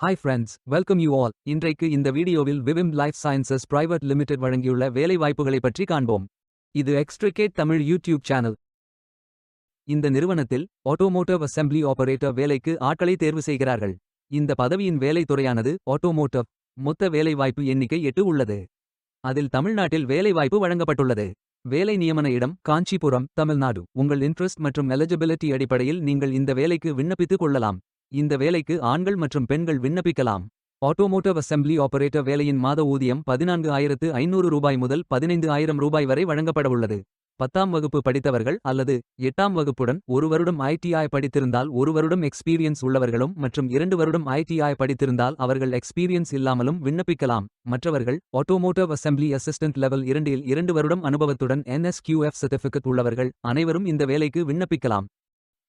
Hi friends, welcome you all. இன்றைக்கு இந்த வீடியோவில் விவிம் லைஃப் சயின்சஸ் பிரைவேட் லிமிடெட் வழங்கியுள்ள வேலை வாய்ப்புகளை பற்றி காண்போம். இது எக்ஸ்ட்ரிகேட் தமிழ் யூடியூப் சேனல். இந்த நிறுவனத்தில் ஆட்டோமோட்டிவ் அசெம்பிளி ஆபரேட்டர் வேலைக்கு ஆட்களை தேர்வு செய்கிறார்கள். இந்த பதவியின் வேலை துறையானது ஆட்டோமோட்டிவ். மொத்த வேலை வாய்ப்பு எண்ணிக்கை 8 உள்ளது. அதில் தமிழ்நாட்டில் வேலை வாய்ப்பு வழங்கப்பட்டுள்ளது. வேலை நியமன இடம் காஞ்சிபுரம், தமிழ்நாடு. உங்கள் இன்ட்ரெஸ்ட் மற்றும் எலிஜிபிலிட்டி அடிப்படையில் நீங்கள் இந்த வேலைக்கு விண்ணப்பித்துக் கொள்ளலாம். இந்த வேலைக்கு ஆண்கள் மற்றும் பெண்கள் விண்ணப்பிக்கலாம். ஆட்டோமோட்டிவ் அசெம்பிளி ஆபரேட்டர் வேலையின் மாத ஊதியம் 14,500 ரூபாய் முதல் 15,000 ரூபாய் வரை வழங்கப்படவுள்ளது. 10ஆம் வகுப்பு படித்தவர்கள் அல்லது 8ஆம் வகுப்புடன் 1 வருடம் ITI படித்திருந்தால் 1 வருடம் எக்ஸ்பீரியன்ஸ் உள்ளவர்களும் மற்றும் 2 வருடம் ITI படித்திருந்தால் அவர்கள் எக்ஸ்பீரியன்ஸ் இல்லாமலும் விண்ணப்பிக்கலாம். மற்றவர்கள் ஆட்டோமோட்டிவ் அசெம்பிளி அசிஸ்டன்ட் லெவல் 2இல் 2 வருடம் அனுபவத்துடன் NSQF சர்டிஃபிகேட் உள்ளவர்கள் அனைவரும் இந்த வேலைக்கு விண்ணப்பிக்கலாம்.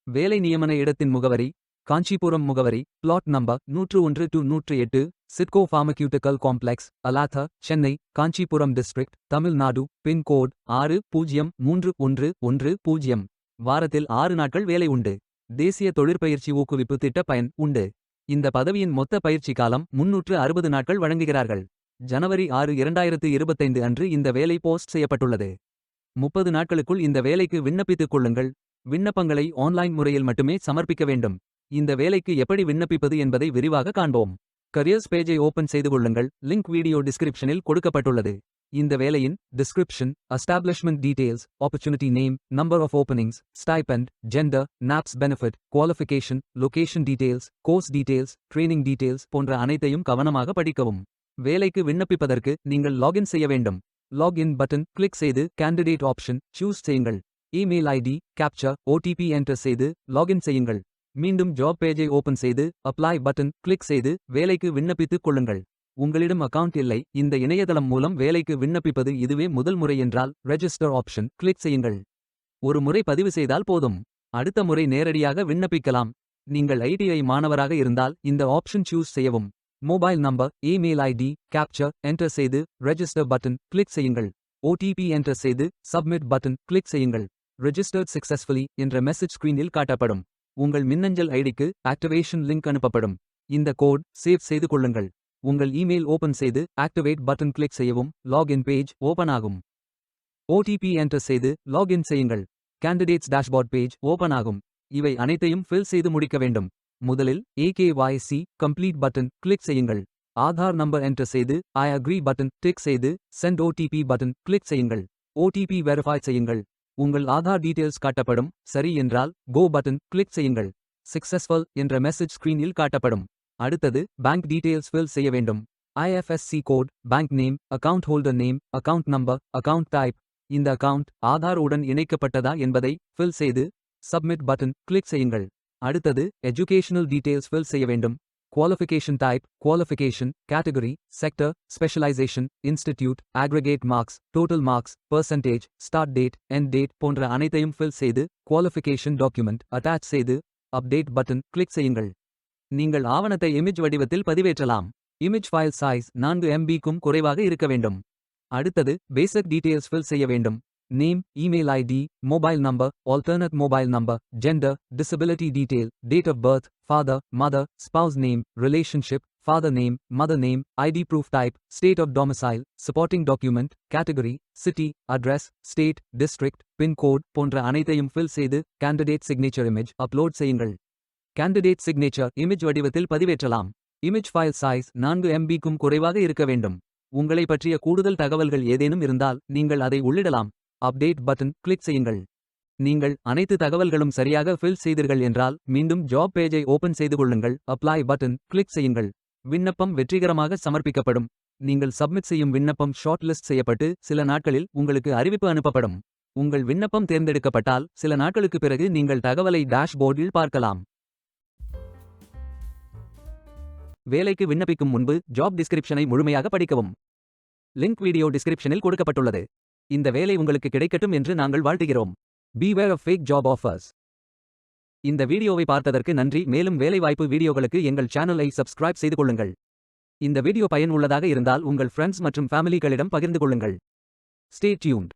வேலை நியமன இடத்தின் முகவரி காஞ்சிபுரம் முகவரி plot number 101 to 108 SIDCO pharmaceutical complex, Alathur, Chennai, Kanchipuram district, Tamil Nadu. Pincode 603110. வாரத்தில் 6 நாட்கள் வேலை உண்டு. தேசிய தொழிற்பயிற்சி ஊக்குவிப்பு திட்ட பயன் உண்டு. இந்த பதவியின் மொத்த பயிற்சி காலம் 360 நாட்கள் வழங்குகிறார்கள். ஜனவரி 6, 2025 அன்று இந்த வேலை போஸ்ட் செய்யப்பட்டுள்ளது. 30 நாட்களுக்குள் இந்த வேலைக்கு விண்ணப்பித்துக் கொள்ளுங்கள். விண்ணப்பங்களை ஆன்லைன் முறையில் மட்டுமே சமர்ப்பிக்க வேண்டும். இந்த வேலைக்கு எப்படி விண்ணப்பிப்பது என்பதை விரிவாக காண்போம். கரியர்ஸ் பேஜை ஓபன் செய்து கொள்ளுங்கள். லிங்க் வீடியோ டிஸ்கிரிப்ஷனில் கொடுக்கப்பட்டுள்ளது. இந்த வேலையின் description, establishment details, opportunity name, number of openings, stipend, gender, NAPS benefit, qualification, location details, course details, training details போன்ற அனைத்தையும் கவனமாக படிக்கவும். வேலைக்கு விண்ணப்பிப்பதற்கு நீங்கள் லாகின் செய்ய வேண்டும். லாகின் பட்டன் கிளிக் செய்து கேண்டிடேட் ஆப்ஷன் சூஸ் செய்யுங்கள். Email ID, captcha, OTP enter செய்து லாகின் செய்யுங்கள். மீண்டும் ஜாப் பேஜை ஓபன் செய்து அப்ளை பட்டன் கிளிக் செய்து வேலைக்கு விண்ணப்பித்துக் கொள்ளுங்கள். உங்களிடம் அக்கவுண்ட் இல்லை, இந்த இணையதளம் மூலம் வேலைக்கு விண்ணப்பிப்பது இதுவே முதல் முறை என்றால் ரெஜிஸ்டர் ஆப்ஷன் கிளிக் செய்யுங்கள். ஒரு முறை பதிவு செய்தால் போதும். அடுத்த முறை நேரடியாக விண்ணப்பிக்கலாம். நீங்கள் ITI மாணவராக இருந்தால் இந்த ஆப்ஷன் சூஸ் செய்யவும். Mobile number, email ID, captcha enter செய்து ரெஜிஸ்டர் பட்டன் கிளிக் செய்யுங்கள். OTP என்டர் செய்து சப்மிட் பட்டன் கிளிக் செய்யுங்கள். ரெஜிஸ்டர்ட் சக்சஸ்ஃபுல்லி என்ற மெசேஜ் ஸ்கிரீனில் காட்டப்படும். உங்கள் மின்னஞ்சல் ஐடிக்கு ஆக்டிவேஷன் லிங்க் அனுப்பப்படும். இந்த கோட் சேவ் செய்து கொள்ளுங்கள். உங்கள் இமெயில் ஓபன் செய்து ஆக்டிவேட் பட்டன் கிளிக் செய்யவும். லாகின் பேஜ் ஓபன் ஆகும். OTP என்டர் செய்து லாகின் செய்யுங்கள். கேண்டிடேட்ஸ் டேஷ்போர்ட் பேஜ் ஓபன் ஆகும். இவை அனைத்தையும் ஃபில் செய்து முடிக்க வேண்டும். முதலில் AKYC கம்ப்ளீட் பட்டன் கிளிக் செய்யுங்கள். ஆதார் நம்பர் என்டர் செய்து ஐ அக்ரி பட்டன் டிக் செய்து சென்ட் OTP பட்டன் கிளிக் செய்யுங்கள். OTP வெரிஃபை செய்யுங்கள். உங்கள் ஆதார் டீடைல்ஸ் காட்டப்படும். சரி என்றால் கோ பட்டன் கிளிக் செய்யுங்கள். சக்சஸ்ஃபுல் என்ற மெசேஜ் ஸ்கிரீனில் காட்டப்படும். அடுத்தது பேங்க் டீடைல்ஸ் ஃபில் செய்ய வேண்டும். IFSC code, bank name, account holder name, account number, account type. இந்த அக்கவுண்ட் ஆதார் உடன் இணைக்கப்பட்டதா என்பதை ஃபில் செய்து சப்மிட் பட்டன் கிளிக் செய்யுங்கள். அடுத்தது எஜுகேஷனல் டீடைல்ஸ் ஃபில் செய்ய வேண்டும். Qualification type, qualification, category, sector, specialisation, institute, aggregate marks, total marks, percentage, start date, end date போன்ற அனைத்தையும் ஃபில் செய்து குவாலிஃபிகேஷன் டாக்குமெண்ட் அட்டாச் செய்து அப்டேட் பட்டன் கிளிக் செய்யுங்கள். நீங்கள் ஆவணத்தை இமேஜ் வடிவத்தில் பதிவேற்றலாம். இமேஜ் ஃபைல் சைஸ் 4 MB-க்கும் குறைவாக இருக்க வேண்டும். அடுத்தது பேசிக் டீடைல்ஸ் ஃபில் செய்ய வேண்டும். Name, email ID, mobile number, alternate mobile number, gender, disability detail, date of birth, father, mother, spouse name, relationship, father name, mother name, ID proof type, state of domicile, supporting document, category, city, address, state, district, pincode போன்ற அனைத்தையும் fill செய்து candidate signature image upload செய்யுங்கள். Candidate signature image வடிவத்தில் பதிவேற்றலாம். Image file size 4 MB-க்கும் குறைவாக இருக்க வேண்டும். உங்களை பற்றிய கூடுதல் தகவல்கள் ஏதேனும் இருந்தால் நீங்கள் அதை உள்ளிடலாம். அப்டேட் பட்டன் கிளிக் செய்யுங்கள். நீங்கள் அனைத்து தகவல்களும் சரியாக ஃபில் செய்தீர்கள் என்றால் மீண்டும் ஜாப் பேஜை ஓபன் செய்து கொள்ளுங்கள். அப்ளை பட்டன் கிளிக் செய்யுங்கள். விண்ணப்பம் வெற்றிகரமாக சமர்ப்பிக்கப்படும். நீங்கள் சப்மிட் செய்யும் விண்ணப்பம் ஷார்ட் லிஸ்ட் செய்யப்பட்டு சில நாட்களில் உங்களுக்கு அறிவிப்பு அனுப்பப்படும். உங்கள் விண்ணப்பம் தேர்ந்தெடுக்கப்பட்டால் சில நாட்களுக்கு பிறகு நீங்கள் தகவலை டேஷ்போர்டில் பார்க்கலாம். வேலைக்கு விண்ணப்பிக்கும் முன்பு ஜாப் டிஸ்கிரிப்ஷனை முழுமையாக படிக்கவும். லிங்க் வீடியோ டிஸ்கிரிப்ஷனில் கொடுக்கப்பட்டுள்ளது. இந்த வேலை உங்களுக்கு கிடைக்கட்டும் என்று நாங்கள் வாழ்த்துகிறோம். Beware of fake job offers. இந்த வீடியோவை பார்த்ததற்கு நன்றி. மேலும் வேலைவாய்ப்பு வீடியோகளுக்கு எங்கள் சேனலை சப்ஸ்கிரைப் செய்து கொள்ளுங்கள். இந்த வீடியோ பயன் உள்ளதாக இருந்தால் உங்கள் ஃப்ரெண்ட்ஸ் மற்றும் ஃபேமிலிகளிடம் பகிர்ந்து கொள்ளுங்கள். Stay tuned.